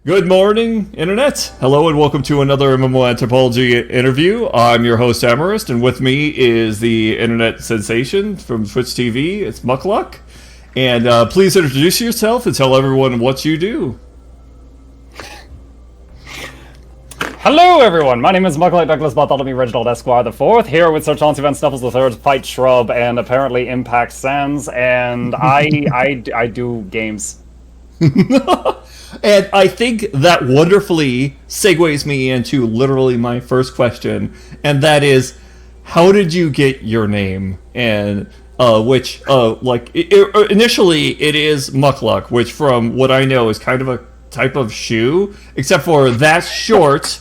Good morning, Internet. Hello and welcome to another MMO Anthropology interview. I'm your host, Amarist, and with me is the Internet sensation from Twitch TV. It's Mukluk. And please introduce yourself and tell everyone what you do. Hello, everyone. My name is Mukluk Douglas Bartholomew Reginald Esquire the Fourth, here with Sir Chauncey Van Snuffles the Third, Fight Shrub, and apparently Impact Sands, and I do games. And I think that wonderfully segues me into literally my first question, and that is, how did you get your name? And initially it is Mukluk, which from what I know is kind of a type of shoe, except for that's short,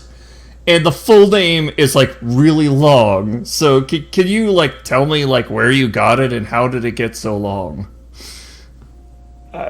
and the full name is like really long. So can you like tell me like where you got it and how did it get so long?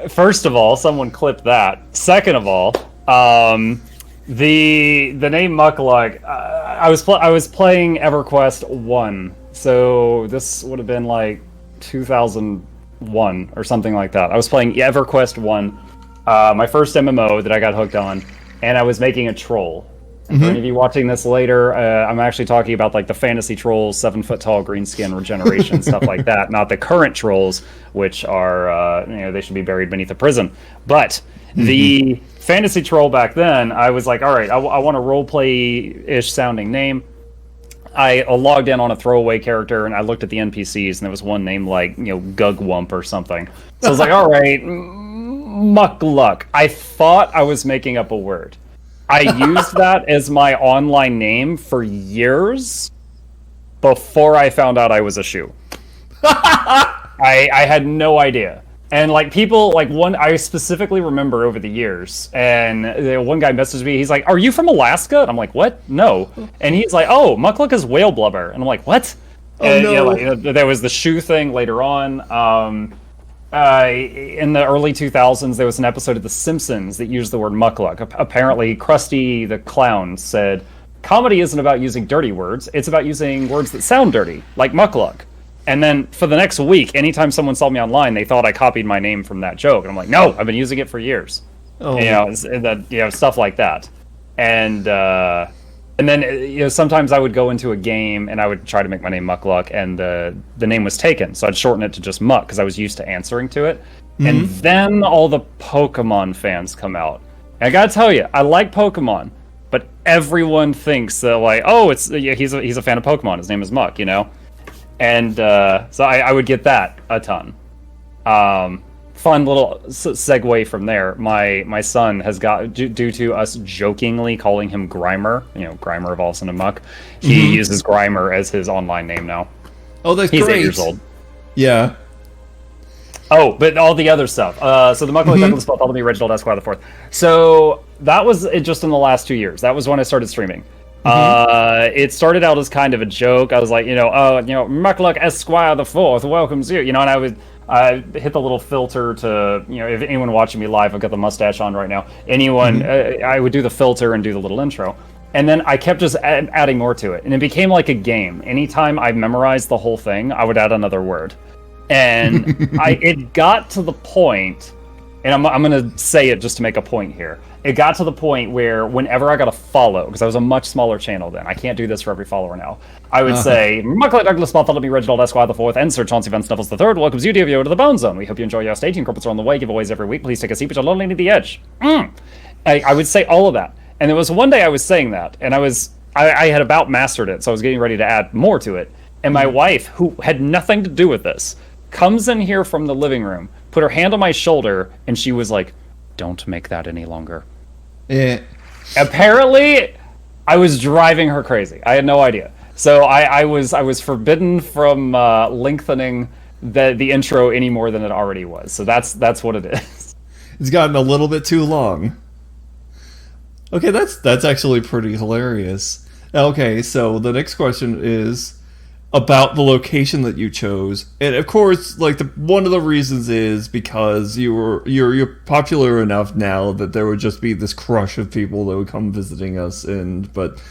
First of all, someone clip that. Second of all, the name Mukluk. I was playing EverQuest 1, so this would have been like 2001 or something like that. I was playing EverQuest 1, my first MMO that I got hooked on, and I was making a troll. For any of you watching this later, I'm actually talking about like the fantasy trolls, 7-foot-tall, green skin, regeneration, stuff like that. Not the current trolls, which are they should be buried beneath a prison. But the fantasy troll back then, I was like, all right, I want a roleplay-ish sounding name. I logged in on a throwaway character, and I looked at the NPCs, and there was one named like Gugwump or something. So I was like, all right, Mukluk. I thought I was making up a word. I used that as my online name for years before I found out I was a shoe. I had no idea. And like people, like I specifically remember over the years, and one guy messaged me, he's like, "Are you from Alaska?" And I'm like, "What? No." And he's like, "Oh, Mukluk is whale blubber." And I'm like, "What?" And, no. There was the shoe thing later on. In the early 2000s, there was an episode of The Simpsons that used the word Mukluk. Apparently, Krusty the Clown said, "Comedy isn't about using dirty words, it's about using words that sound dirty, like Mukluk." And then for the next week, anytime someone saw me online, they thought I copied my name from that joke. And I'm like, no, I've been using it for years. Oh. Stuff like that. And then, sometimes I would go into a game and I would try to make my name Mukluk, and the name was taken. So I'd shorten it to just Muck because I was used to answering to it. And then all the Pokemon fans come out. And I gotta tell you, I like Pokemon, but everyone thinks that like, oh, he's a fan of Pokemon. His name is Muck, And so I would get that a ton. Fun little segue from there. My son has got, due to us jokingly calling him Grimer, Grimer evolves into Muck, he uses Grimer as his online name now. Oh, that's He's great. 8 years old. Yeah. Oh, but all the other stuff. So the Mukluk Douglas Bartholomew Reginald Esquire the Fourth. So that was it just in the last 2 years. That was when I started streaming. It started out as kind of a joke. I was like, Mukluk Esquire the Fourth welcomes you, and I hit the little filter to, if anyone watching me live, I've got the mustache on right now. I would do the filter and do the little intro. And then I kept just adding more to it. And it became like a game. Anytime I memorized the whole thing, I would add another word. And it got to the point, and I'm going to say it just to make a point here. It got to the point where whenever I got a follow, because I was a much smaller channel then, I can't do this for every follower now, I would say, Mukluk Douglas Bartholomew Reginald Esquire the Fourth and Sir Chauncey Van Snuffles the Third welcomes you, dear viewer, to the Bone Zone. We hope you enjoy your staging. Corporates are on the way, giveaways every week. Please take a seat, but you're lonely near the edge. I would say all of that. And there was one day I was saying that, and I had about mastered it, so I was getting ready to add more to it. And my wife, who had nothing to do with this, comes in here from the living room, put her hand on my shoulder, and she was like, "Don't make that any longer." Apparently, I was driving her crazy. I had no idea. So I was forbidden from lengthening the intro any more than it already was. So that's what it is. It's gotten a little bit too long. Okay, that's actually pretty hilarious. Okay, so the next question is about the location that you chose, and of course, like one of the reasons is because you're popular enough now that there would just be this crush of people that would come visiting us, but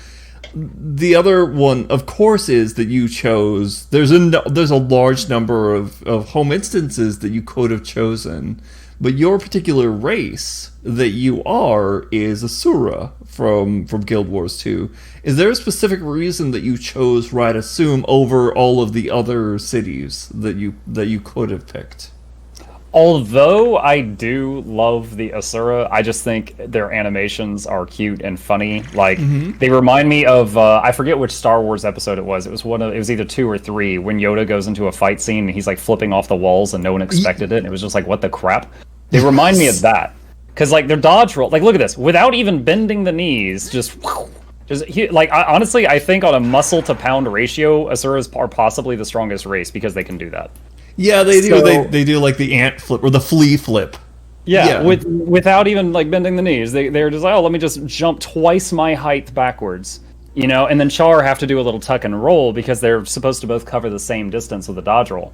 the other one, of course, is that you chose. There's a large number of home instances that you could have chosen, but your particular race that you are is Asura from Guild Wars 2. Is there a specific reason that you chose Radasum over all of the other cities that you could have picked? Although I do love the Asura, I just think their animations are cute and funny. Like they remind me of I forget which Star Wars episode it was. It was either 2 or 3 when Yoda goes into a fight scene and he's like flipping off the walls and no one expected it. And it was just like, what the crap? They remind me of that because like their dodge roll. Like look at this, without even bending the knees, honestly, I think on a muscle to pound ratio, Asuras are possibly the strongest race because they can do that. Yeah, they do. They do like the ant flip or the flea flip. Yeah. Without even like bending the knees, they're just like, oh, let me just jump twice my height backwards, and then Char have to do a little tuck and roll because they're supposed to both cover the same distance with the dodge roll.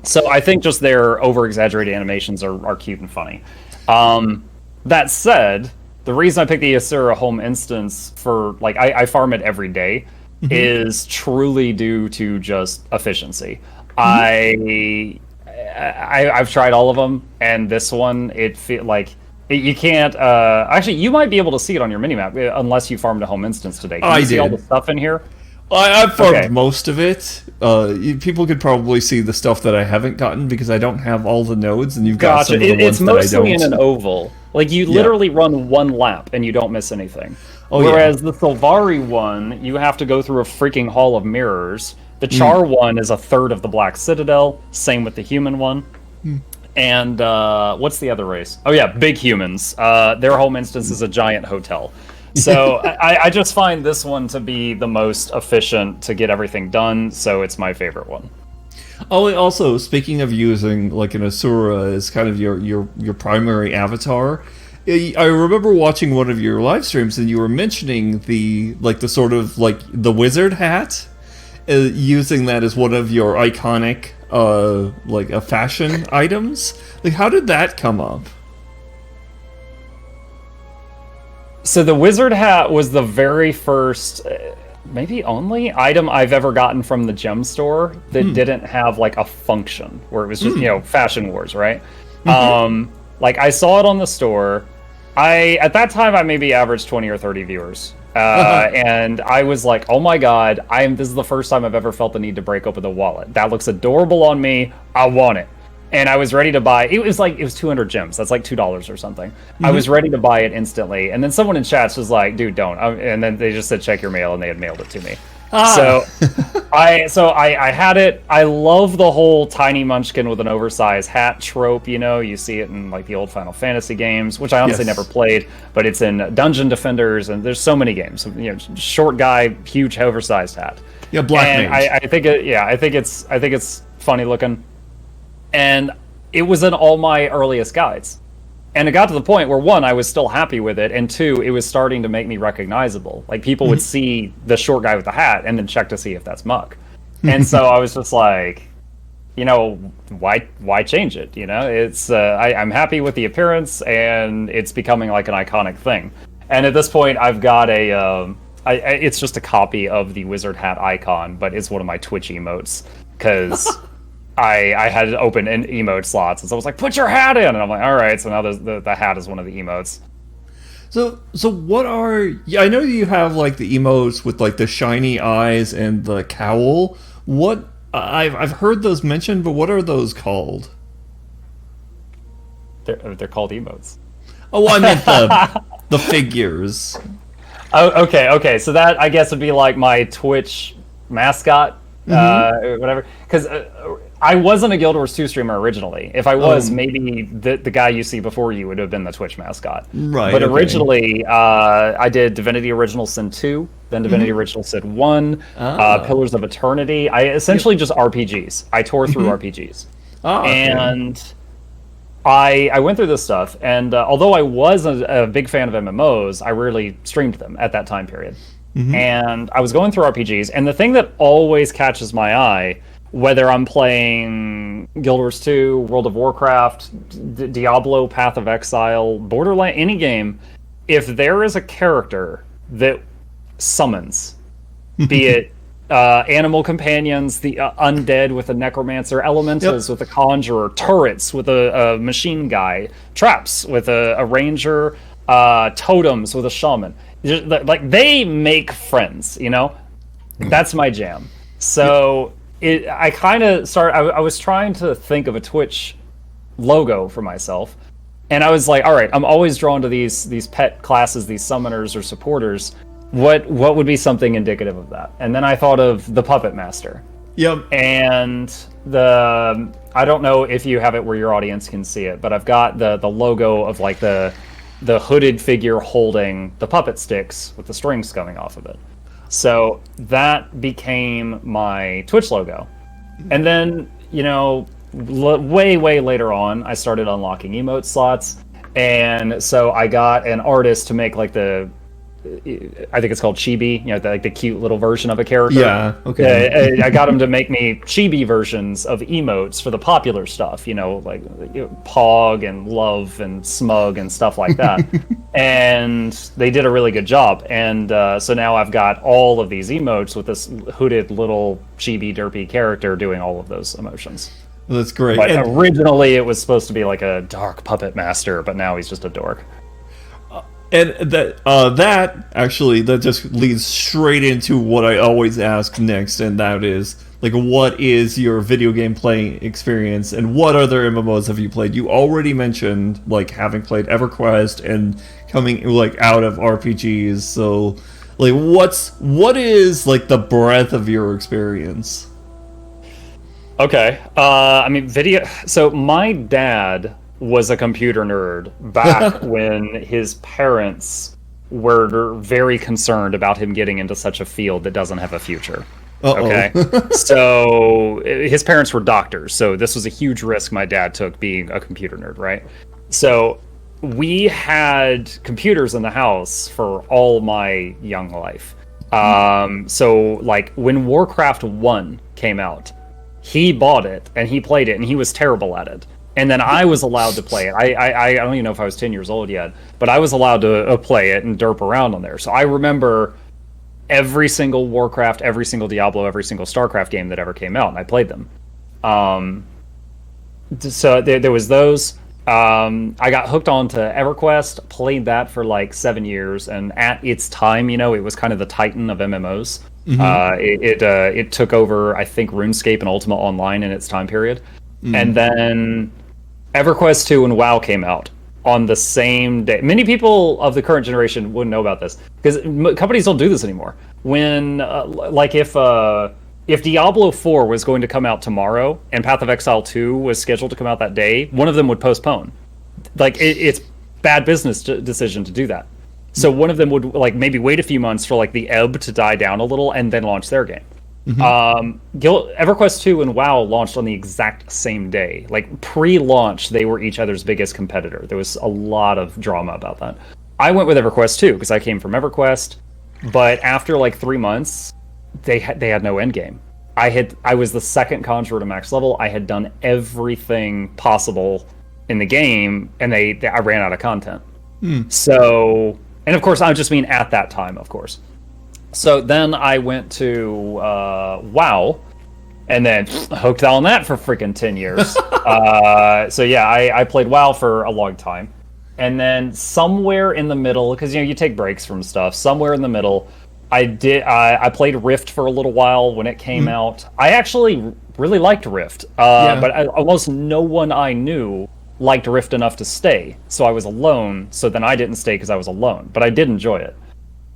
So I think just their over-exaggerated animations are cute and funny. That said, the reason I picked the Asura home instance for like I farm it every day is truly due to just efficiency. I've tried all of them, and this one you can't. Actually, you might be able to see it on your minimap unless you farmed a home instance today. Can you see all the stuff in here? I've farmed most of it. People could probably see the stuff that I haven't gotten because I don't have all the nodes, and you've got some of the ones that I don't. It's mostly in an oval. Like you literally run one lap and you don't miss anything. Whereas the Sylvari one, you have to go through a freaking hall of mirrors. The Char one is a third of the Black Citadel. Same with the human one. And what's the other race? Oh yeah, big humans. Their home instance is a giant hotel. So I just find this one to be the most efficient to get everything done. So it's my favorite one. Oh, also speaking of using like an Asura as kind of your primary avatar, I remember watching one of your live streams and you were mentioning the sort of like the wizard hat. Using that as one of your iconic fashion items. Like, how did that come up? So the wizard hat was the very first, maybe only item I've ever gotten from the gem store that didn't have like a function, where it was just Fashion Wars, right? Like I saw it on the store. At that time I maybe averaged 20 or 30 viewers. And I was like, oh my god, this is the first time I've ever felt the need to break open the wallet. That looks adorable on me. I want it. And I was ready to buy it. Was 200 gems. That's like $2 or something. I was ready to buy it instantly. And then someone in chats was like, dude, don't. And then they just said, check your mail, and they had mailed it to me. So I had it. I love the whole tiny munchkin with an oversized hat trope. You see it in like the old Final Fantasy games, which I honestly never played, but it's in Dungeon Defenders, and there's so many games. Short guy, huge oversized hat. Yeah, black mage. I think it's funny looking, and it was in all my earliest guides. And it got to the point where, 1, I was still happy with it, and 2, it was starting to make me recognizable. Like, people would see the short guy with the hat and then check to see if that's Muck. And so I was just like, why change it? It's I'm happy with the appearance, and it's becoming like an iconic thing. And at this point, I've got it's just a copy of the wizard hat icon, but it's one of my Twitch emotes, because... I had open in emote slots, and so I was like, put your hat in! And I'm like, alright, so now the hat is one of the emotes. So what are... Yeah, I know you have, like, the emotes with, like, the shiny eyes and the cowl. What... I've heard those mentioned, but what are those called? They're called emotes. Oh, I meant the figures. Oh, okay. So that, I guess, would be, like, my Twitch mascot, whatever. Because... I wasn't a Guild Wars 2 streamer originally. If I was, maybe the guy you see before you would have been the Twitch mascot. Right. But originally, I did Divinity Original Sin 2, then Divinity Original Sin 1, Pillars of Eternity. I essentially just RPGs. I tore through RPGs. And I went through this stuff, and although I was a big fan of MMOs, I rarely streamed them at that time period. And I was going through RPGs, and the thing that always catches my eye, whether I'm playing Guild Wars 2, World of Warcraft, Diablo, Path of Exile, Borderlands, any game, if there is a character that summons, be it animal companions, the undead with a necromancer, elementals with a conjurer, turrets with a machine guy, traps with a ranger, totems with a shaman. Like, they make friends, you know? That's my jam. So I kind of started. I was trying to think of a Twitch logo for myself, and I was like, all right, I'm always drawn to these pet classes, these summoners or supporters. What would be something indicative of that? And then I thought of the Puppet Master. Yep. And I don't know if you have it where your audience can see it, but I've got the logo of like the hooded figure holding the puppet sticks with the strings coming off of it. So that became my Twitch logo. And then, you know, way later on, I started unlocking emote slots. And so I got an artist to make like I think it's called chibi, you know, like the cute little version of a character. Yeah, okay. I got him to make me chibi versions of emotes for the popular stuff, you know, like Pog and Love and Smug and stuff like that. And they did a really good job. And so now I've got all of these emotes with this hooded little chibi derpy character doing all of those emotions. That's great. But originally it was supposed to be like a dark puppet master, but now he's just a dork. And that actually, that just leads straight into what I always ask next, and that is, like, what is your video game playing experience, and what other MMOs have you played? You already mentioned, like, having played EverQuest and coming, like, out of RPGs, so, like, what is, like, the breadth of your experience? Okay, I mean, so my dad was a computer nerd back when his parents were very concerned about him getting into such a field that doesn't have a future. Okay. So his parents were doctors, so this was a huge risk my dad took being a computer nerd, right? So we had computers in the house for all my young life. So like when Warcraft 1 came out, he bought it and he played it and he was terrible at it. And then I was allowed to play it. I don't even know if I was 10 years old yet, but I was allowed to play it and derp around on there. So I remember every single Warcraft, every single Diablo, every single StarCraft game that ever came out, and I played them. So there was those. I got hooked onto EverQuest, played that for like 7 years, and at its time, you know, it was kind of the titan of MMOs. It took over, I think, RuneScape and Ultima Online in its time period. And then EverQuest 2 and WoW came out on the same day. Many people of the current generation wouldn't know about this because companies don't do this anymore. When, like, if Diablo 4 was going to come out tomorrow and Path of Exile 2 was scheduled to come out that day, one of them would postpone. Like, it's bad business decision to do that. So one of them would, like, maybe wait a few months for, like, the ebb to die down a little and then launch their game. EverQuest 2 and WoW launched on the exact same day. Like, pre-launch, they were each other's biggest competitor. There was a lot of drama about that. I went with EverQuest 2 because I came from EverQuest, but after like 3 months, they had no end game. I was the second conjurer to max level. I had done everything possible in the game, and I ran out of content. So, and of course, I just mean at that time, of course. So then I went to WoW, and then hooked on that for freaking 10 years. So yeah, I played WoW for a long time. And then somewhere in the middle, because, you know, you take breaks from stuff, somewhere in the middle, I played Rift for a little while when it came out. I actually really liked Rift, but almost no one I knew liked Rift enough to stay. So I was alone, so then I didn't stay because I was alone. But I did enjoy it.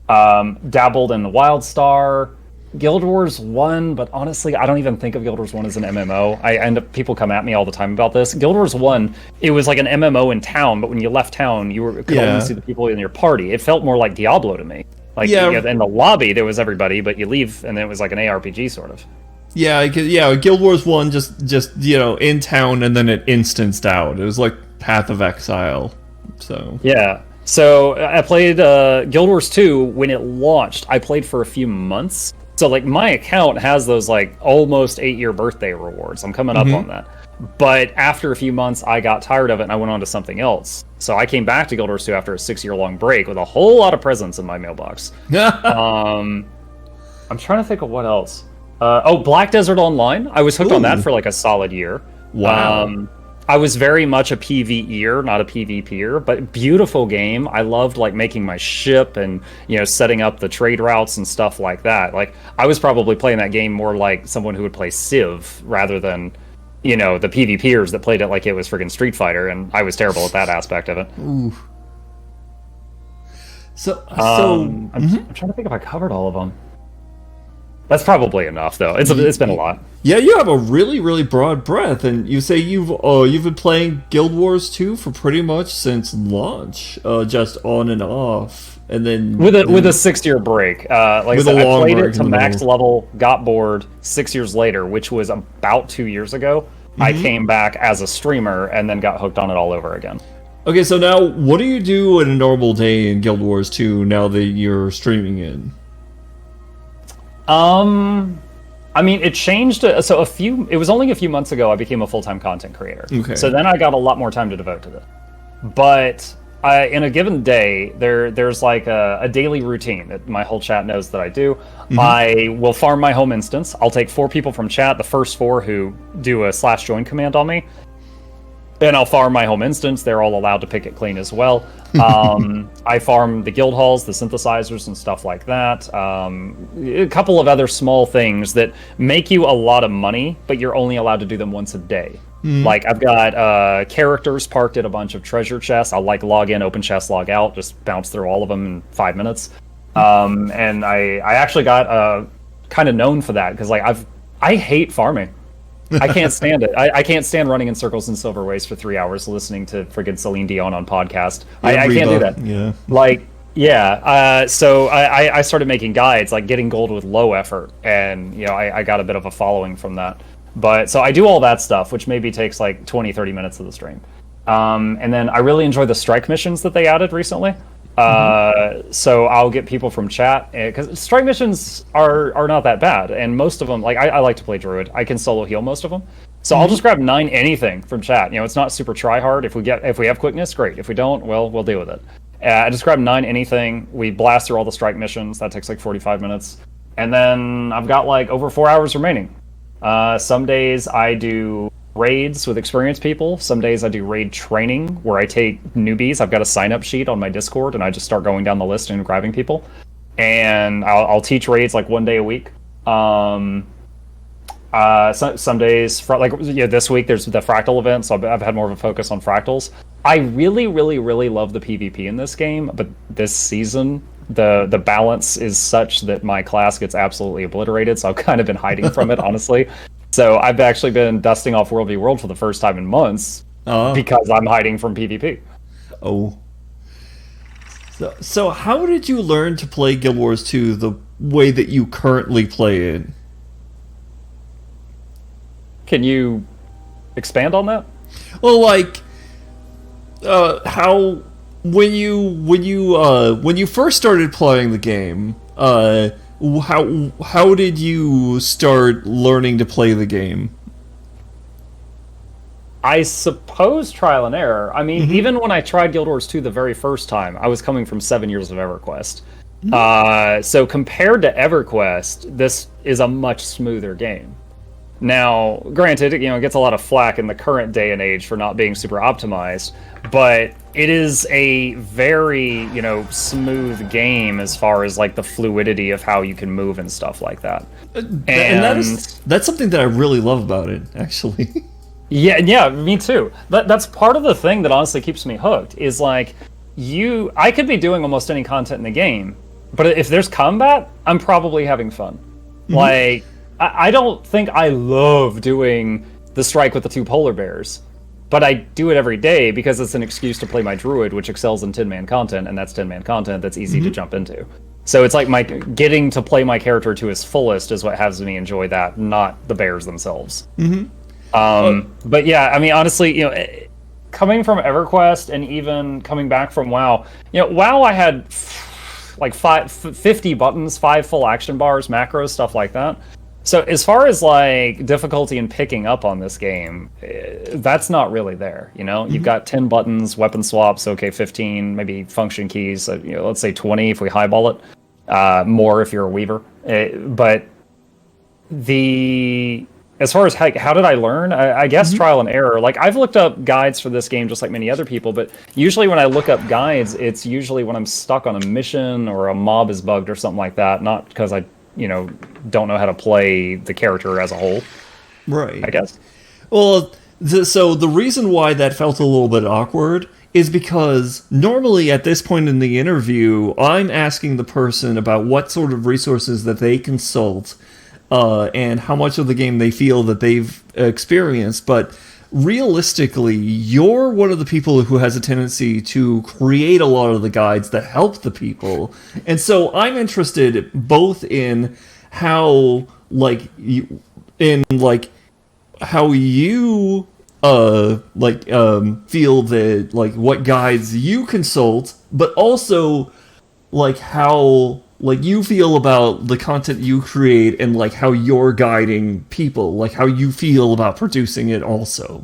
Dabbled in WildStar, Guild Wars 1, but honestly, I don't even think of Guild Wars 1 as an MMO. People come at me all the time about this. Guild Wars 1, it was like an MMO in town, but when you left town, you could only see the people in your party. It felt more like Diablo to me. Like, in the lobby, there was everybody, but you leave, and then it was like an ARPG, sort of. Yeah, Guild Wars 1 just you know, in town, and then it instanced out. It was like Path of Exile, so... Yeah. So I played Guild Wars 2 when it launched. I played for a few months. So like my account has those like almost 8-year birthday rewards. I'm coming up on that. But after a few months, I got tired of it and I went on to something else. So I came back to Guild Wars 2 after a 6-year long break with a whole lot of presents in my mailbox. I'm trying to think of what else. Black Desert Online. I was hooked on that for like a solid year. Wow. I was very much a PvEer, not a PvPer, but beautiful game. I loved like making my ship and setting up the trade routes and stuff like that. Like I was probably playing that game more like someone who would play Civ rather than the PvPers that played it like it was friggin' Street Fighter, and I was terrible at that aspect of it. Ooh. I'm trying to think if I covered all of them. That's probably enough, though. It's been a lot. Yeah, you have a really, really broad breadth, and you say you've been playing Guild Wars 2 for pretty much since launch, just on and off, and then with a 6-year break. Like I said, I played it to max level, got bored. 6 years later, which was about 2 years ago, I came back as a streamer and then got hooked on it all over again. Okay, so now what do you do in a normal day in Guild Wars 2 now that you're streaming in? I mean, it changed. So it was only a few months ago I became a full-time content creator. Okay. So then I got a lot more time to devote to this. But in a given day, there's like a daily routine that my whole chat knows that I do. I will farm my home instance. I'll take 4 people from chat, the first 4 who do a /join command on me. And I'll farm my home instance. They're all allowed to pick it clean as well. I farm the guild halls, the synthesizers, and stuff like that. A couple of other small things that make you a lot of money, but you're only allowed to do them once a day. Like I've got characters parked at a bunch of treasure chests. I'll like log in, open chest, log out, just bounce through all of them in 5 minutes. And I actually got kind of known for that because like I hate farming. I can't stand it. I can't stand running in circles in Silver Waste for 3 hours listening to friggin' Celine Dion on podcast. I can't do that. Yeah. Like, yeah. So I started making guides, like getting gold with low effort, and I got a bit of a following from that. But so I do all that stuff, which maybe takes like 20-30 minutes of the stream. And then I really enjoy the strike missions that they added recently. So I'll get people from chat because strike missions are not that bad, and most of them, like I like to play druid. I can solo heal most of them, so I'll just grab 9 anything from chat. It's not super try hard. If we have quickness, great. If we don't, well, we'll deal with it. I just grab 9 anything. We blast through all the strike missions. That takes like 45 minutes, and then I've got like over 4 hours remaining. Some days I do raids with experienced people. Some days I do raid training where I take newbies. I've got a sign-up sheet on my Discord and I just start going down the list and grabbing people. And I'll teach raids like 1 day a week. Some days, this week there's the fractal event, so I've had more of a focus on fractals. I really, really, really love the PvP in this game, but this season the balance is such that my class gets absolutely obliterated, so I've kind of been hiding from it, honestly. So I've actually been dusting off World v World for the first time in months because I'm hiding from PvP. Oh. So how did you learn to play Guild Wars 2 the way that you currently play it? Can you expand on that? Well, like, how when you first started playing the game, how did you start learning to play the game? I suppose trial and error. I mean, even when I tried Guild Wars 2 the very first time, I was coming from 7 years of EverQuest. So compared to EverQuest, this is a much smoother game. Now, granted, it gets a lot of flack in the current day and age for not being super optimized, but it is a very, smooth game as far as like the fluidity of how you can move and stuff like that. And that's something that I really love about it, actually. Yeah, me too. That's part of the thing that honestly keeps me hooked is like I could be doing almost any content in the game, but if there's combat, I'm probably having fun. Like, I don't think I love doing the strike with the 2 polar bears, but I do it every day because it's an excuse to play my druid, which excels in 10-man content, and that's 10-man content that's easy to jump into. So it's like getting to play my character to his fullest is what has me enjoy that, not the bears themselves. But yeah, I mean, honestly, coming from EverQuest and even coming back from WoW, WoW I had like 50 buttons, 5 full action bars, macros, stuff like that. So as far as like difficulty in picking up on this game, that's not really there. You've got 10 buttons, weapon swaps, okay, 15, maybe function keys. Let's say 20 if we highball it. More if you're a weaver. But as far as how did I learn? I guess trial and error. Like, I've looked up guides for this game just like many other people, but usually when I look up guides, it's usually when I'm stuck on a mission or a mob is bugged or something like that, not because I, don't know how to play the character as a whole. Right. I guess. Well, so the reason why that felt a little bit awkward is because normally at this point in the interview, I'm asking the person about what sort of resources that they consult and how much of the game they feel that they've experienced. But realistically, you're one of the people who has a tendency to create a lot of the guides that help the people. And so I'm interested both in how, how you feel that, like, what guides you consult, but also like how you feel about the content you create and like how you're guiding people, like how you feel about producing it also.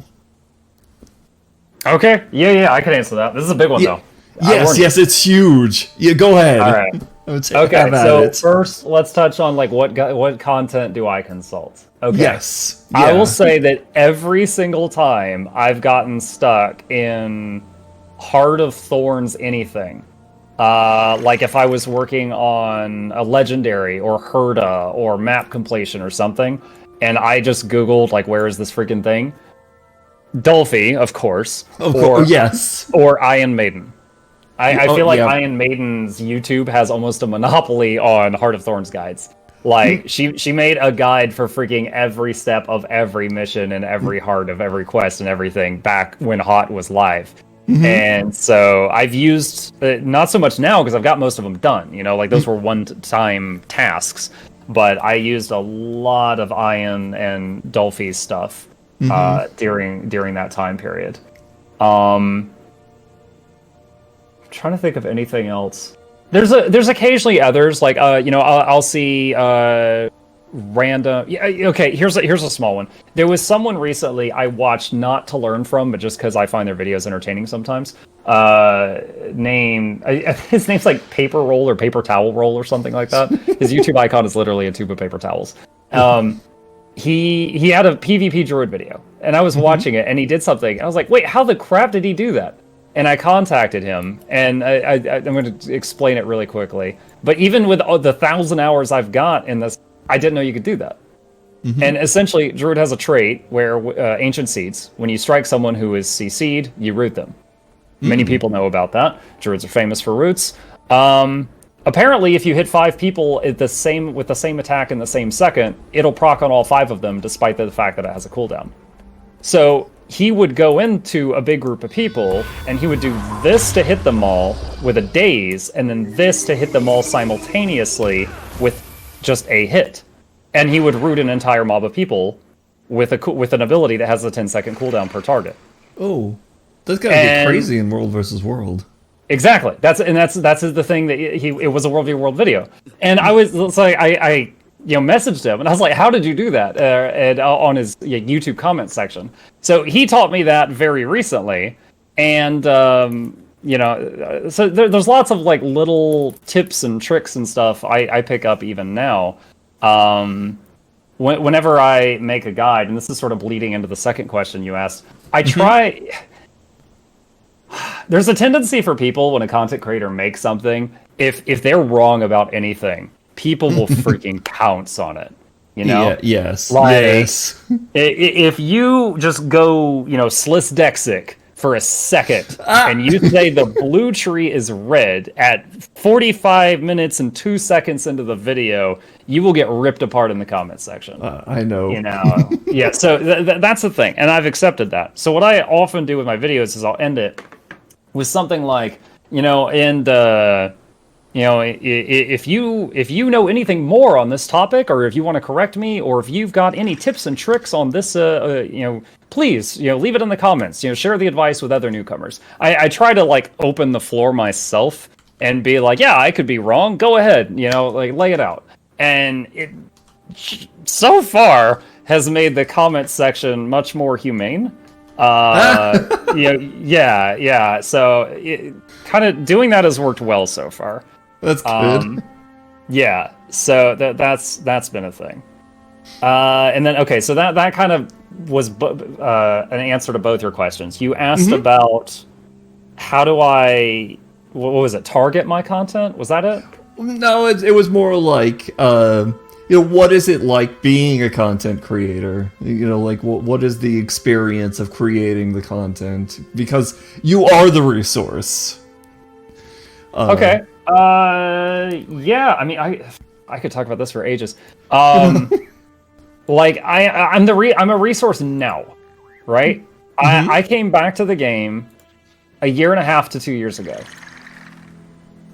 Okay, yeah, I can answer that. This is a big one though. Yes, it's huge. Yeah, go ahead. All right. Okay, so first, let's touch on like what content do I consult? Okay. Yes. Yeah. I will say that every single time I've gotten stuck in Heart of Thorns anything, like if I was working on a legendary or Herda or map completion or something, and I just Googled like where is this freaking thing? Dolphy, of course. Yes. Or Iron Maiden. I feel like Iron Maiden's YouTube has almost a monopoly on Heart of Thorns guides. Like, she made a guide for freaking every step of every mission and every heart of every quest and everything back when Hot was live. And so I've used, not so much now because I've got most of them done, like those were one-time tasks, but I used a lot of Iron and Dolphy's stuff during that time period. Trying to think of anything else. There's occasionally others like I'll see random. Yeah, okay. Here's a small one. There was someone recently I watched not to learn from, but just because I find their videos entertaining sometimes. His name's like Paper Roll or Paper Towel Roll or something like that. His YouTube icon is literally a tube of paper towels. He had a PvP Druid video, and I was watching it, and he did something. And I was like, wait, how the crap did he do that? And I contacted him, and I'm going to explain it really quickly. But even with the 1,000 hours I've got in this, I didn't know you could do that. And essentially, Druid has a trait where Ancient Seeds, when you strike someone who is CC'd, you root them. Many people know about that. Druids are famous for roots. Apparently, if you hit 5 people with the same attack in the same second, it'll proc on all 5 of them, despite the fact that it has a cooldown. So he would go into a big group of people, and he would do this to hit them all with a daze, and then this to hit them all simultaneously with just a hit. And he would root an entire mob of people with an ability that has a 10-second cooldown per target. Oh, that's gotta be crazy in World versus World. Exactly. That's the thing that it was a World v World video, and I was like I messaged him, and I was like, how did you do that? And on his YouTube comment section. So he taught me that very recently, and so there's lots of like little tips and tricks and stuff I pick up even now. Whenever I make a guide, and this is sort of bleeding into the second question you asked, I try. There's a tendency for people when a content creator makes something, if they're wrong about anything, people will freaking pounce on it. Yeah, yes. If you just go, Sliss Dexic for a second, and you say the blue tree is red at 45 minutes and 2 seconds into the video, you will get ripped apart in the comment section. I know. Yeah, so that's the thing, and I've accepted that. So what I often do with my videos is I'll end it with something like, if you know anything more on this topic, or if you want to correct me, or if you've got any tips and tricks on this, please, leave it in the comments. Share the advice with other newcomers. I try to like open the floor myself and be like, yeah, I could be wrong. Go ahead, like lay it out. And it so far has made the comment section much more humane. So kind of doing that has worked well so far. That's good. Yeah, so that's been a thing. And then okay, so that kind of was an answer to both your questions. You asked about how do I, what was it, target my content? Was that it? No, it was more like, what is it like being a content creator? Like what is the experience of creating the content? Because you are the resource. Okay. Yeah. I mean, I could talk about this for ages. Like I'm a resource now, right? I came back to the game a year and a half to 2 years ago.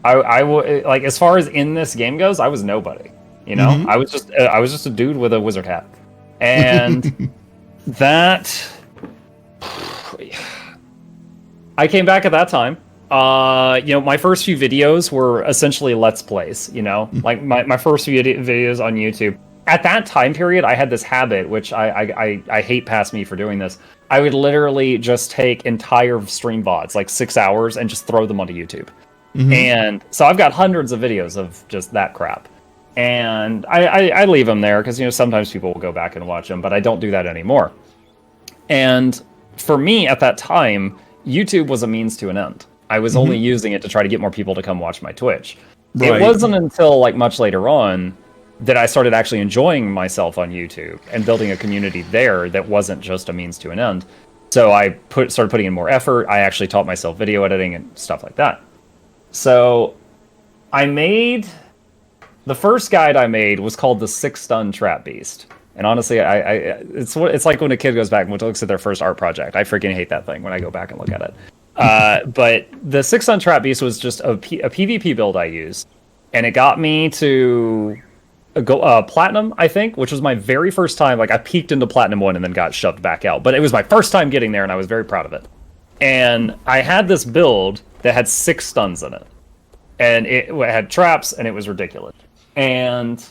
I like, as far as in this game goes, I was nobody. I was just a dude with a wizard hat, and that I came back at that time. My first few videos were essentially Let's Plays. Like my first few videos on YouTube. At that time period, I had this habit, which I hate past me for doing this. I would literally just take entire stream VODs, like 6 hours, and just throw them onto YouTube. And so I've got hundreds of videos of just that crap. And I leave them there because, sometimes people will go back and watch them, but I don't do that anymore. And for me, at that time, YouTube was a means to an end. I was only using it to try to get more people to come watch my Twitch. Right. It wasn't until like much later on that I started actually enjoying myself on YouTube and building a community there that wasn't just a means to an end. So I started putting in more effort. I actually taught myself video editing and stuff like that. So the first guide I made was called the 6-Stun Trap Beast. And honestly, it's like when a kid goes back and looks at their first art project. I freaking hate that thing when I go back and look at it. But the 6-Stun Trap Beast was just a PvP build I used. And it got me to Platinum, I think, which was my very first time. Like, I peaked into Platinum 1 and then got shoved back out. But it was my first time getting there, and I was very proud of it. And I had this build that had 6 stuns in it. And it had traps, and it was ridiculous. And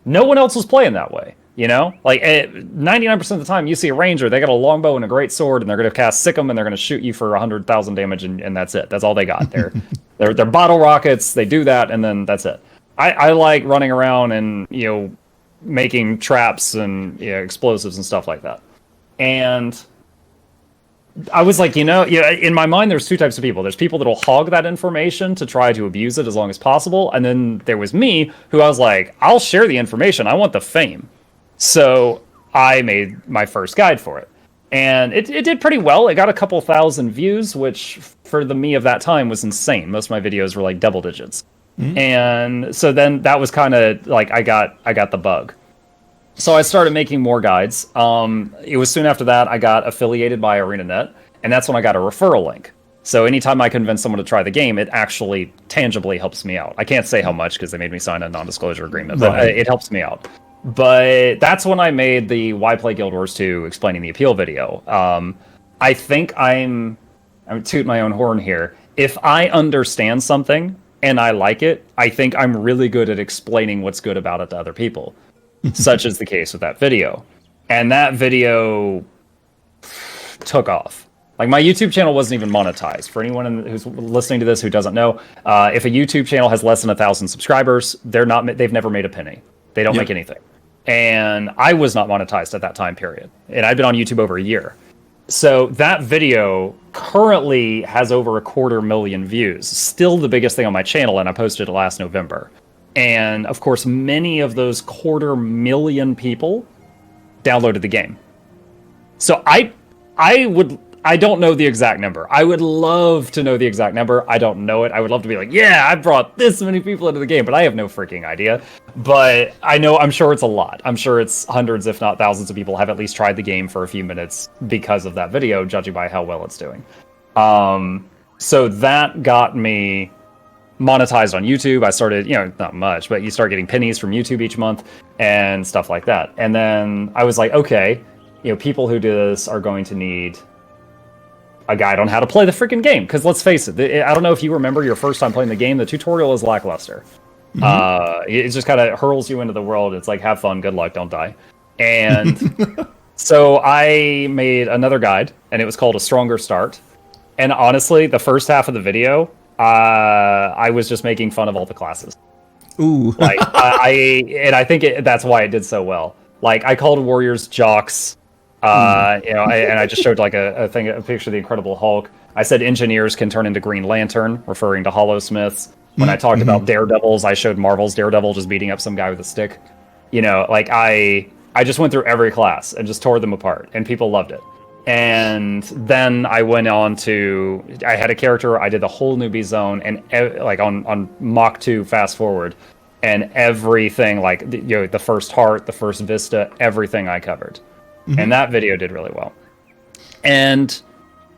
no one else was playing that way, Like, 99% of the time, you see a ranger, they got a longbow and a great sword, and they're going to cast Sick'em, and they're going to shoot you for 100,000 damage, and that's it. That's all they got. They're bottle rockets, they do that, and then that's it. I like running around and, making traps and explosives and stuff like that. And I was like, in my mind, there's two types of people. There's people that'll hog that information to try to abuse it as long as possible. And then there was me, who I was like, I'll share the information. I want the fame. So I made my first guide for it. And it did pretty well. It got a couple thousand views, which for the me of that time was insane. Most of my videos were like double digits. And so then that was kind of like I got the bug. So I started making more guides. It was soon after that I got affiliated by ArenaNet, and that's when I got a referral link. So anytime I convince someone to try the game, it actually tangibly helps me out. I can't say how much because they made me sign a non-disclosure agreement, but it helps me out. But that's when I made the Why Play Guild Wars 2 explaining the appeal video. I think I'm tooting my own horn here. If I understand something and I like it, I think I'm really good at explaining what's good about it to other people. Such is the case with that video. And that video took off. Like, my YouTube channel wasn't even monetized. For anyone who's listening to this who doesn't know, if a YouTube channel has less than 1,000 subscribers, they've never made a penny. They don't make anything. And I was not monetized at that time period. And I've been on YouTube over a year. So that video currently has over 250,000 views. Still the biggest thing on my channel, and I posted it last November. And of course, many of those 250,000 people downloaded the game. So I don't know the exact number. I would love to know the exact number. I don't know it. I would love to be like, yeah, I brought this many people into the game, but I have no freaking idea. But I'm sure it's a lot. I'm sure it's hundreds, if not thousands of people have at least tried the game for a few minutes because of that video, judging by how well it's doing. So that got me monetized on YouTube. I started, not much, but you start getting pennies from YouTube each month and stuff like that. And then I was like, okay, people who do this are going to need a guide on how to play the freaking game. Because let's face it, I don't know if you remember your first time playing the game, the tutorial is lackluster. It just kind of hurls you into the world. It's like, have fun, good luck, don't die. And so I made another guide, and it was called A Stronger Start. And honestly, the first half of the video, I was just making fun of all the classes. Ooh. Like I think that's why it did so well. Like I called warriors jocks, and I just showed like a picture of the Incredible Hulk. I said engineers can turn into Green Lantern, referring to Hollowsmiths. When I talked about daredevils, I showed Marvel's Daredevil just beating up some guy with a stick. Like I just went through every class and just tore them apart, and people loved it. And then I went on to, I had a character, I did the whole newbie zone, and like on Mach 2 fast forward, and everything, like the first heart, the first vista, everything I covered. And that video did really well. And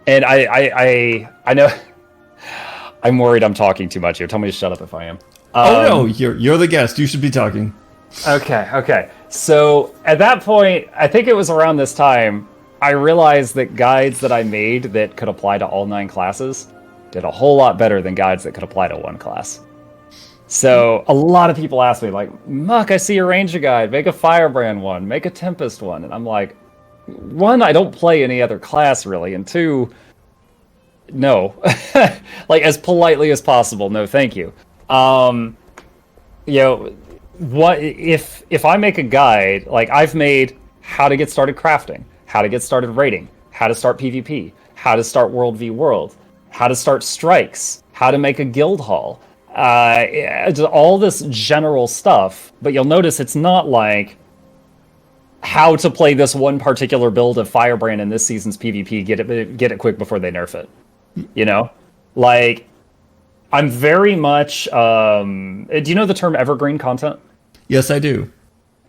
I know I'm worried I'm talking too much here. Tell me to shut up if I am. Oh no, you're the guest. You should be talking. Okay. So at that point, I think it was around this time, I realized that guides that I made that could apply to all 9 classes did a whole lot better than guides that could apply to one class. So a lot of people ask me, like, Muck, I see your Ranger guide. Make a Firebrand one. Make a Tempest one. And I'm like, 1, I don't play any other class, really. And 2, no. Like, as politely as possible, no thank you. What if I make a guide, like I've made how to get started crafting, how to get started raiding, how to start PvP, how to start World v World, how to start strikes, how to make a guild hall, all this general stuff. But you'll notice it's not like how to play this one particular build of Firebrand in this season's PvP, get it quick before they nerf it. Like I'm very much do you know the term evergreen content? Yes, I do.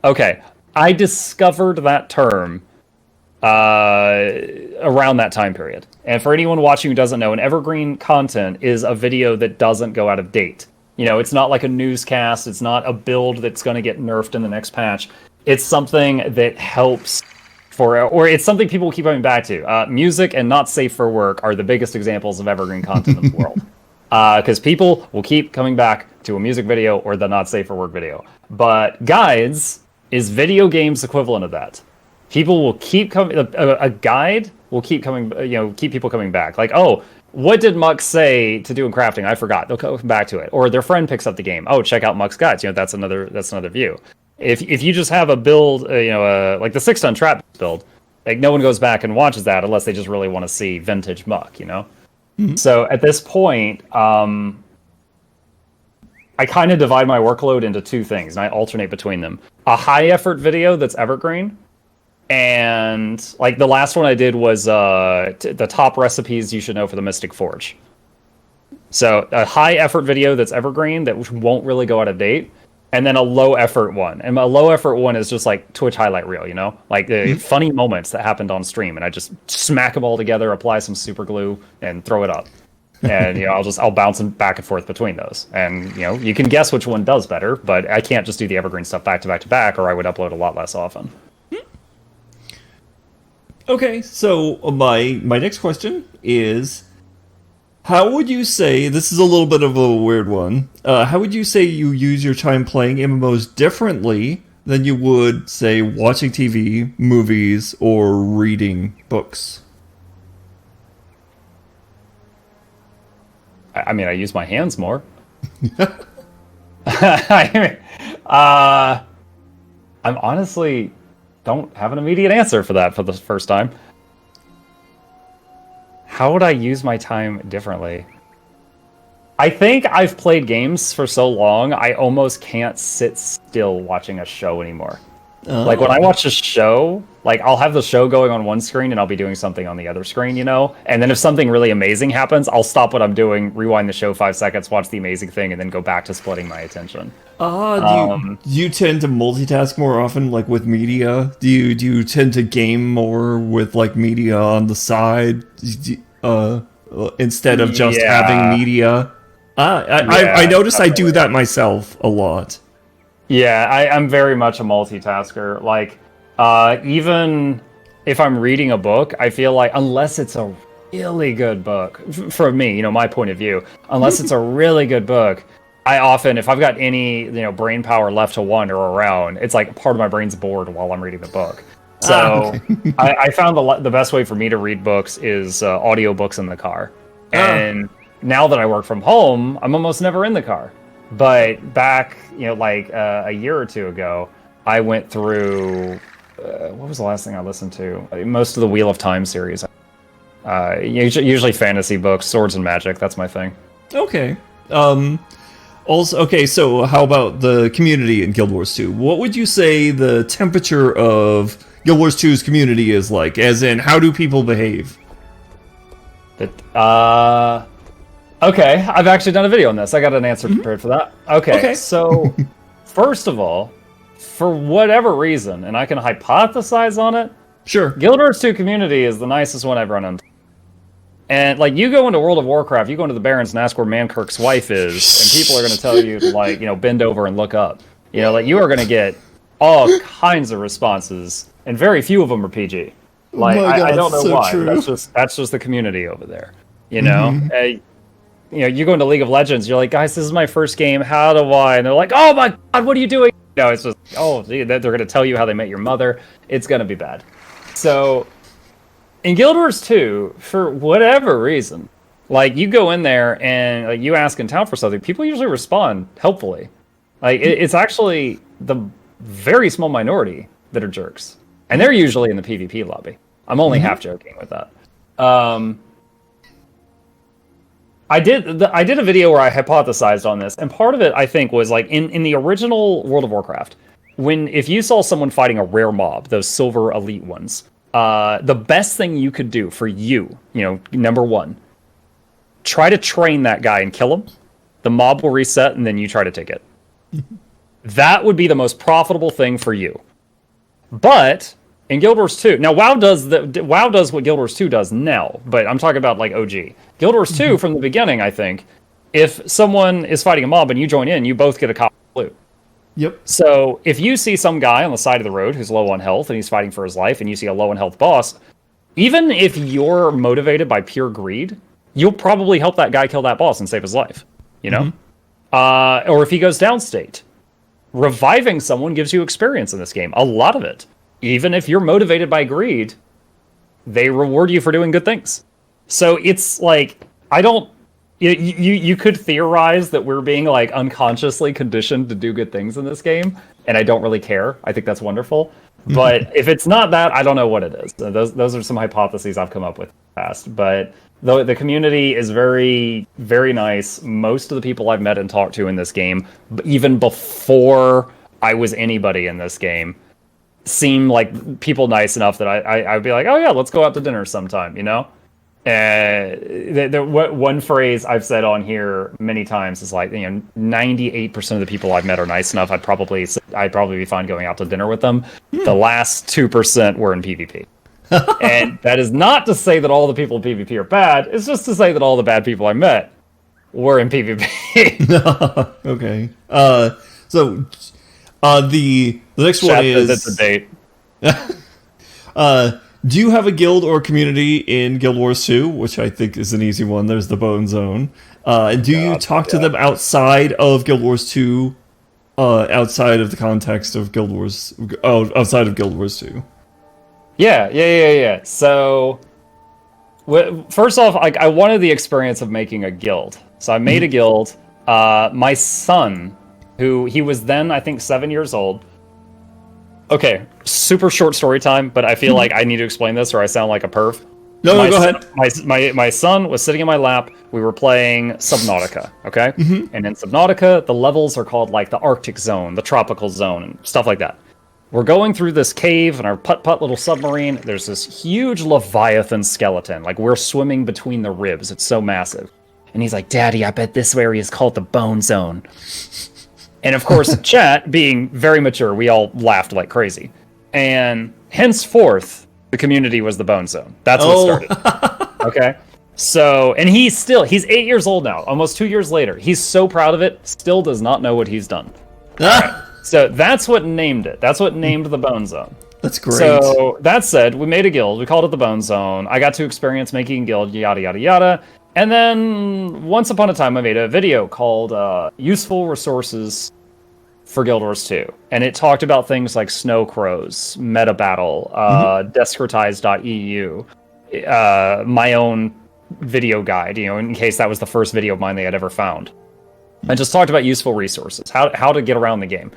Okay. I discovered that term around that time period. And for anyone watching who doesn't know, an evergreen content is a video that doesn't go out of date. It's not like a newscast. It's not a build that's going to get nerfed in the next patch. It's something that helps or it's something people keep coming back to. Music and not safe for work are the biggest examples of evergreen content in the world. Because people will keep coming back to a music video or the not safe for work video. But guides is video games equivalent of that. People will keep coming. A guide will keep coming. Keep people coming back. Like, oh, what did Muck say to do in crafting? I forgot. They'll come back to it. Or their friend picks up the game. Oh, check out Muck's guides. That's another view. If you just have a build, like the 6-ton trap build, like no one goes back and watches that unless they just really want to see vintage Muck. So at this point, I kind of divide my workload into 2 things, and I alternate between them. A high-effort video that's evergreen, and like the last one I did was the top recipes you should know for the Mystic Forge. So a high-effort video that's evergreen that won't really go out of date, and then a low-effort one. And a low-effort one is just like Twitch highlight reel, like the funny moments that happened on stream, and I just smack them all together, apply some super glue, and throw it up. And I'll bounce them back and forth between those. And you can guess which one does better, but I can't just do the evergreen stuff back to back to back, or I would upload a lot less often. Okay, so my next question is, how would you say, this is a little bit of a weird one, how would you say you use your time playing MMOs differently than you would, say, watching TV, movies, or reading books? I mean, I use my hands more. I'm honestly don't have an immediate answer for that for the first time. How would I use my time differently? I think I've played games for so long, I almost can't sit still watching a show anymore. Like when I watch a show, like I'll have the show going on one screen and I'll be doing something on the other screen, And then if something really amazing happens, I'll stop what I'm doing, rewind the show 5 seconds, watch the amazing thing, and then go back to splitting my attention. Do you tend to multitask more often, like with media? Do you tend to game more with like media on the side, instead of just having media? I notice I do that myself a lot. Yeah, I'm very much a multitasker. Like, even if I'm reading a book, I feel like, unless it's a really good book, from me, my point of view, unless it's a really good book, I often, if I've got any, brain power left to wander around, it's like part of my brain's bored while I'm reading the book. So I found the best way for me to read books is audiobooks in the car. And now that I work from home, I'm almost never in the car. But back, like a year or two ago, I went through. What was the last thing I listened to? Most of the Wheel of Time series. Usually fantasy books, swords and magic. That's my thing. Okay. Also, okay, so how about the community in Guild Wars 2? What would you say the temperature of Guild Wars 2's community is like? As in, how do people behave? Okay, I've actually done a video on this. I got an answer prepared for that. Okay. So first of all, for whatever reason, and I can hypothesize on it, sure, Guild Wars 2 community is the nicest one I've run into. And, like, you go into World of Warcraft, you go into the Barrens and ask where Mankirk's wife is, and people are going to tell you to, like, bend over and look up. Like, you are going to get all kinds of responses, and very few of them are PG. Like, I don't know why. True. That's just the community over there. You go into League of Legends, you're like, guys, this is my first game, how do I? And they're like, oh my god, what are you doing? It's just, they're going to tell you how they met your mother. It's going to be bad. So, in Guild Wars 2, for whatever reason, like, you go in there and, like, you ask in town for something, people usually respond helpfully. Like, it's actually the very small minority that are jerks. And they're usually in the PvP lobby. I'm only half joking with that. I did a video where I hypothesized on this, and part of it, I think, was, like, in the original World of Warcraft, if you saw someone fighting a rare mob, those silver elite ones, the best thing you could do for number one, try to train that guy and kill him. The mob will reset, and then you try to take it. That would be the most profitable thing for you. But in Guild Wars 2, now WoW does what Guild Wars 2 does now, but I'm talking about, like, OG. Guild Wars 2, from the beginning, I think, if someone is fighting a mob and you join in, you both get a copy of loot. Yep. So if you see some guy on the side of the road who's low on health and he's fighting for his life, and you see a low on health boss, even if you're motivated by pure greed, you'll probably help that guy kill that boss and save his life. Or if he goes downstate, reviving someone gives you experience in this game. A lot of it. Even if you're motivated by greed, they reward you for doing good things. So it's like, you could theorize that we're being, like, unconsciously conditioned to do good things in this game, and I don't really care. I think that's wonderful. But if it's not that, I don't know what it is. Those are some hypotheses I've come up with in the past. But the community is very, very nice. Most of the people I've met and talked to in this game, even before I was anybody in this game, seem like people nice enough that I'd be like, oh yeah, let's go out to dinner sometime, one phrase I've said on here many times is like, 98% of the people I've met are nice enough. I'd probably be fine going out to dinner with them. The last 2% were in PvP. And that is not to say that all the people in PvP are bad. It's just to say that all the bad people I met were in PvP. Okay. So the next one is... That's a date. Do you have a guild or community in Guild Wars 2? Which I think is an easy one. There's the Bone Zone. And do you talk to them outside of Guild Wars 2? Outside of the context of Guild Wars... outside of Guild Wars 2? Yeah. So, first off, I wanted the experience of making a guild. So I made a guild. My son, he was then, I think, 7 years old. Okay, super short story time, but I feel like I need to explain this or I sound like a perv. No, go ahead. My son was sitting in my lap. We were playing Subnautica, okay? And in Subnautica, the levels are called, like, the Arctic Zone, the Tropical Zone, and stuff like that. We're going through this cave in our putt-putt little submarine. There's this huge Leviathan skeleton. Like, we're swimming between the ribs. It's so massive. And he's like, Daddy, I bet this area is called the Bone Zone. And of course, chat, being very mature, we all laughed like crazy. And henceforth, the community was the Bone Zone. That's what started. Okay? So, and he's 8 years old now, almost 2 years later. He's so proud of it, still does not know what he's done. Right. So that's what named it. That's what named the Bone Zone. That's great. So, that said, we made a guild. We called it the Bone Zone. I got to experience making a guild, yada, yada, yada. And then, once upon a time, I made a video called Useful Resources for Guild Wars 2. And it talked about things like Snow Crows, Meta Battle, Descretize.eu, my own video guide, in case that was the first video of mine they had ever found. I just talked about useful resources, how to get around the game.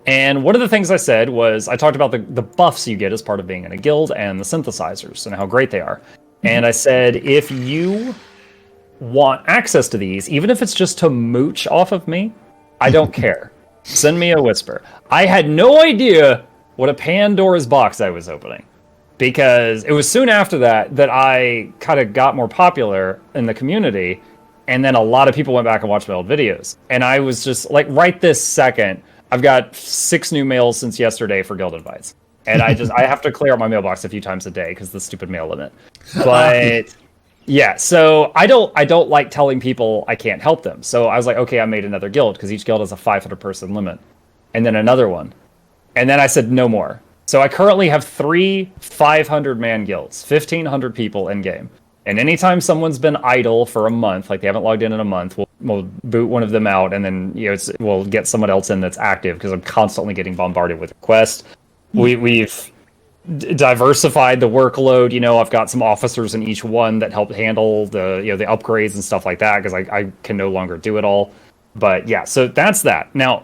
And one of the things I said was, I talked about the buffs you get as part of being in a guild and the synthesizers and how great they are. And I said, if you want access to these, even if it's just to mooch off of me, I don't care. Send me a whisper. I had no idea what a Pandora's box I was opening, because it was soon after that I kind of got more popular in the community, and then a lot of people went back and watched my old videos. And I was just like, right this second, I've got 6 new mails since yesterday for guild invites. And I have to clear out my mailbox a few times a day because the stupid mail limit. But yeah, so I don't like telling people I can't help them. So I was like, okay, I made another guild, because each guild has a 500 person limit. And then another one. And then I said no more. So I currently have 3 500-man guilds, 1,500 people in game. And anytime someone's been idle for a month, like they haven't logged in a month, we'll boot one of them out, and then we'll get someone else in that's active, because I'm constantly getting bombarded with requests. We've diversified the workload. I've got some officers in each one that help handle the the upgrades and stuff like that, because I can no longer do it all. But yeah, so that's that. Now,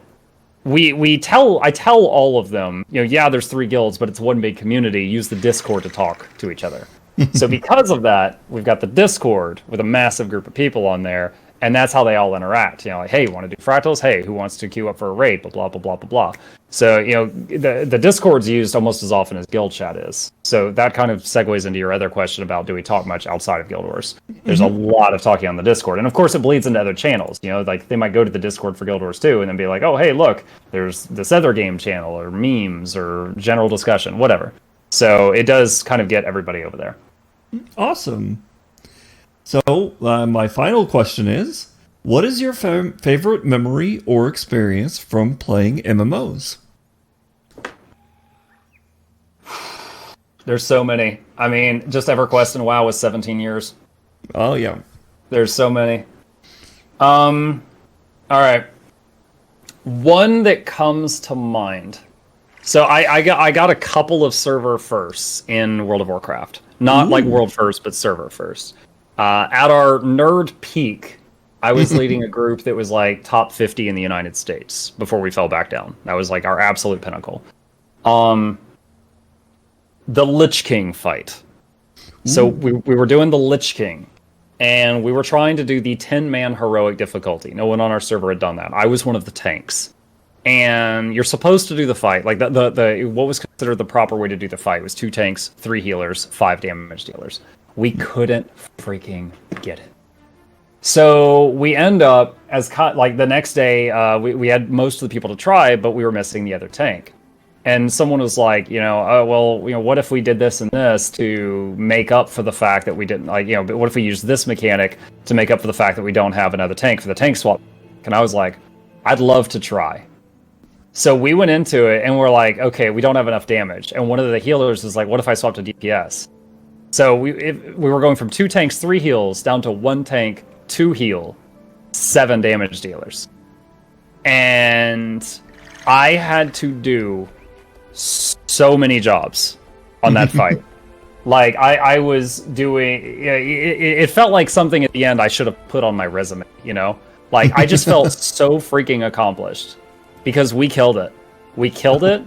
I tell all of them, there's 3 guilds, but it's one big community. Use the Discord to talk to each other. So because of that, we've got the Discord with a massive group of people on there, and that's how they all interact. Like, hey, want to do fractals? Hey, who wants to queue up for a raid? Blah, blah, blah, blah, blah, blah. So, the Discord's used almost as often as guild chat is. So that kind of segues into your other question about, do we talk much outside of Guild Wars? There's a lot of talking on the Discord. And of course, it bleeds into other channels. Like they might go to the Discord for Guild Wars 2 and then be like, oh, hey, look, there's this other game channel, or memes, or general discussion, whatever. So it does kind of get everybody over there. Awesome. So, my final question is, what is your favorite memory or experience from playing MMOs? There's so many. I mean, just EverQuest and WoW was 17 years. Oh, yeah. There's so many. All right. One that comes to mind. So I got a couple of server firsts in World of Warcraft. Not like world first, but server first. At our nerd peak, I was leading a group that was like top 50 in the United States before we fell back down. That was like our absolute pinnacle. The Lich King fight. So we were doing the Lich King, and we were trying to do the 10-man heroic difficulty. No one on our server had done that. I was one of the tanks. And you're supposed to do the fight. Like the what was considered the proper way to do the fight was 2 tanks, 3 healers, 5 damage dealers. We couldn't freaking get it. So we end up like the next day, we had most of the people to try, but we were missing the other tank. And someone was like, what if we did this and this to make up for the fact that we didn't, but what if we used this mechanic to make up for the fact that we don't have another tank for the tank swap? And I was like, I'd love to try. So we went into it and we're like, okay, we don't have enough damage. And one of the healers is like, what if I swap to DPS? So we were going from 2 tanks, 3 heals, down to 1 tank, 2 heal, 7 damage dealers. And I had to do so many jobs on that fight. Like, I was doing... It felt like something at the end I should have put on my resume, Like, I just felt so freaking accomplished. Because we killed it. We killed it,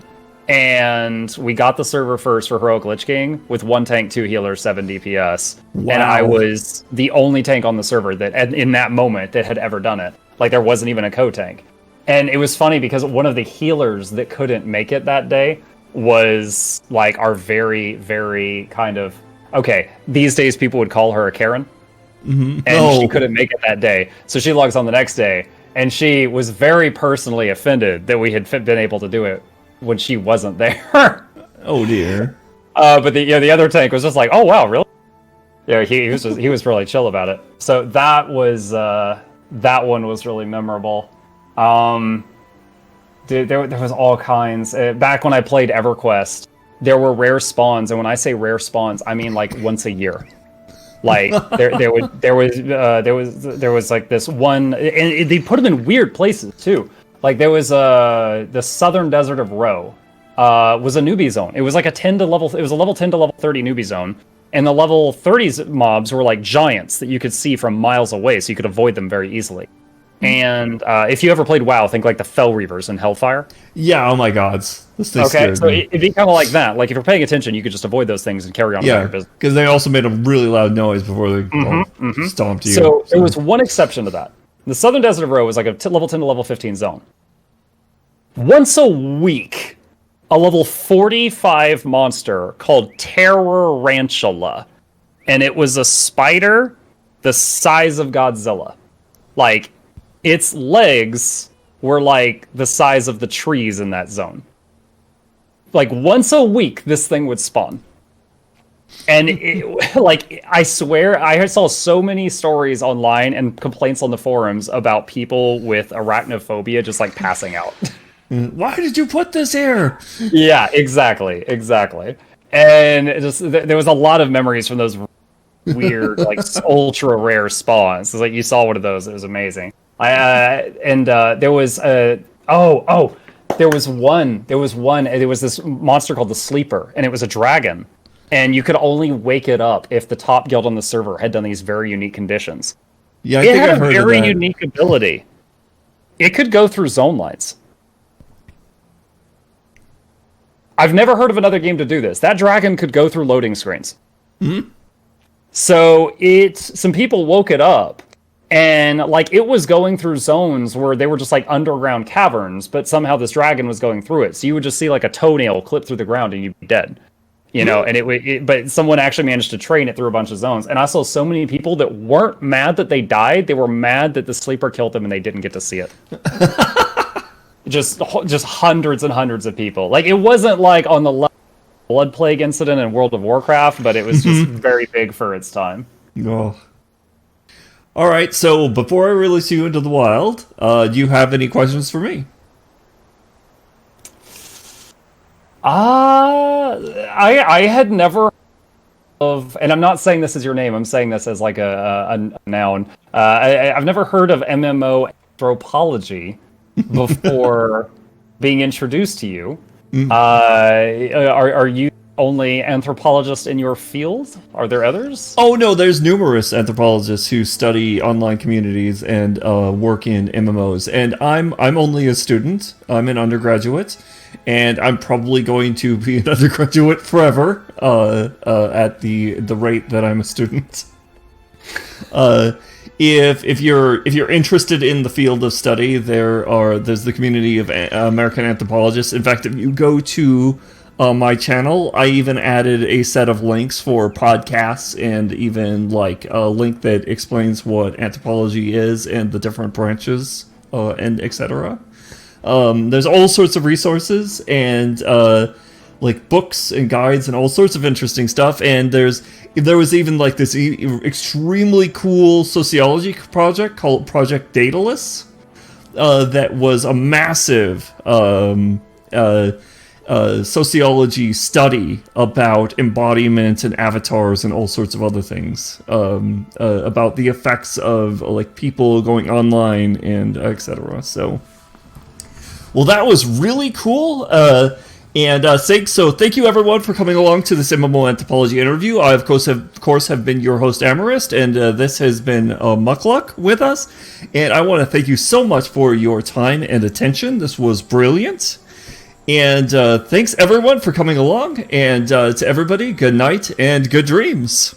and we got the server first for Heroic Lich King with 1 tank, 2 healers, 7 DPS. Wow. And I was the only tank on the server that, in that moment, that had ever done it. Like, there wasn't even a co-tank. And it was funny because one of the healers that couldn't make it that day was, like, our very, very kind of... Okay, these days people would call her a Karen. Mm-hmm. And she couldn't make it that day. So she logs on the next day. And she was very personally offended that we had been able to do it when she wasn't there. Oh dear. But the other tank was just like, oh wow, really? Yeah, he was really chill about it. So that one was really memorable. Dude, there was all kinds. Back when I played EverQuest, there were rare spawns, and when I say rare spawns, I mean like once a year. Like there was like this one, and they put them in weird places too. Like there was the southern desert of Ro, was a newbie zone. It was like a level 10 to level 30 newbie zone, and the level 30s mobs were like giants that you could see from miles away, so you could avoid them very easily. And if you ever played WoW, think like the Fell Reavers in Hellfire. Yeah, oh my god. This thing Okay, scared so me. it'd be kind of like that. Like if you're paying attention, you could just avoid those things and carry on about Yeah, your business. because they also made a really loud noise before they stomped you. So there was one exception to that. The Southern Desert of Roe was like a level 10 to level 15 zone. Once a week, a level 45 monster called Terrorantula, and it was a spider the size of Godzilla. Like, its legs were like the size of the trees in that zone. Like, once a week, this thing would spawn. And, like, I swear, I saw so many stories online and complaints on the forums about people with arachnophobia just, like, passing out. Why did you put this here? Yeah, exactly. And there was a lot of memories from those weird, like, ultra rare spawns. It's like you saw one of those; it was amazing. There was one. There was this monster called the Sleeper, and it was a dragon, and you could only wake it up if the top guild on the server had done these very unique conditions. Yeah, It had a very unique ability. It could go through zone lines. I've never heard of another game to do this. That dragon could go through loading screens. Mm-hmm. So some people woke it up, and like it was going through zones where they were just like underground caverns, but somehow this dragon was going through it. So you would just see like a toenail clip through the ground, and you'd be dead. You know, and but someone actually managed to train it through a bunch of zones. And I saw so many people that weren't mad that they died; they were mad that the Sleeper killed them, and they didn't get to see it. Just hundreds and hundreds of people. Like, it wasn't like on the level Blood Plague incident in World of Warcraft, but it was just very big for its time. Oh. All right, so before I release you into the wild, do you have any questions for me? I had never of, and I'm not saying this is your name, I'm saying this as like a noun. I've never heard of MMO anthropology before being introduced to you. Are you only anthropologist in your field? Are there others? Oh no, there's numerous anthropologists who study online communities and work in MMOs, and I'm only a student. I'm an undergraduate, and I'm probably going to be an undergraduate forever at the rate that I'm a student. If you're interested in the field of study, there's the community of American anthropologists. In fact, if you go to my channel, I even added a set of links for podcasts and even like a link that explains what anthropology is and the different branches and etc. There's all sorts of resources and like books and guides and all sorts of interesting stuff. And there was even like this extremely cool sociology project called Project Daedalus that was a massive sociology study about embodiment and avatars and all sorts of other things, about the effects of like people going online and etc. So, well, that was really cool. So thank you everyone for coming along to this MMO Anthropology interview. I of course have been your host Amarist, and this has been Mukluk with us. And I want to thank you so much for your time and attention. This was brilliant. And thanks everyone for coming along. And to everybody, good night and good dreams.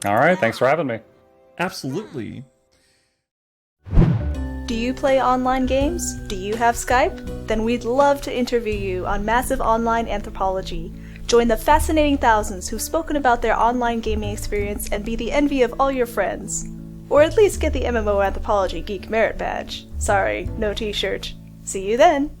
All right, thanks for having me. Absolutely. Do you play online games? Do you have Skype? Then we'd love to interview you on Massive Online Anthropology. Join the fascinating thousands who've spoken about their online gaming experience and be the envy of all your friends. Or at least get the MMO Anthropology Geek Merit Badge. Sorry, no t-shirt. See you then!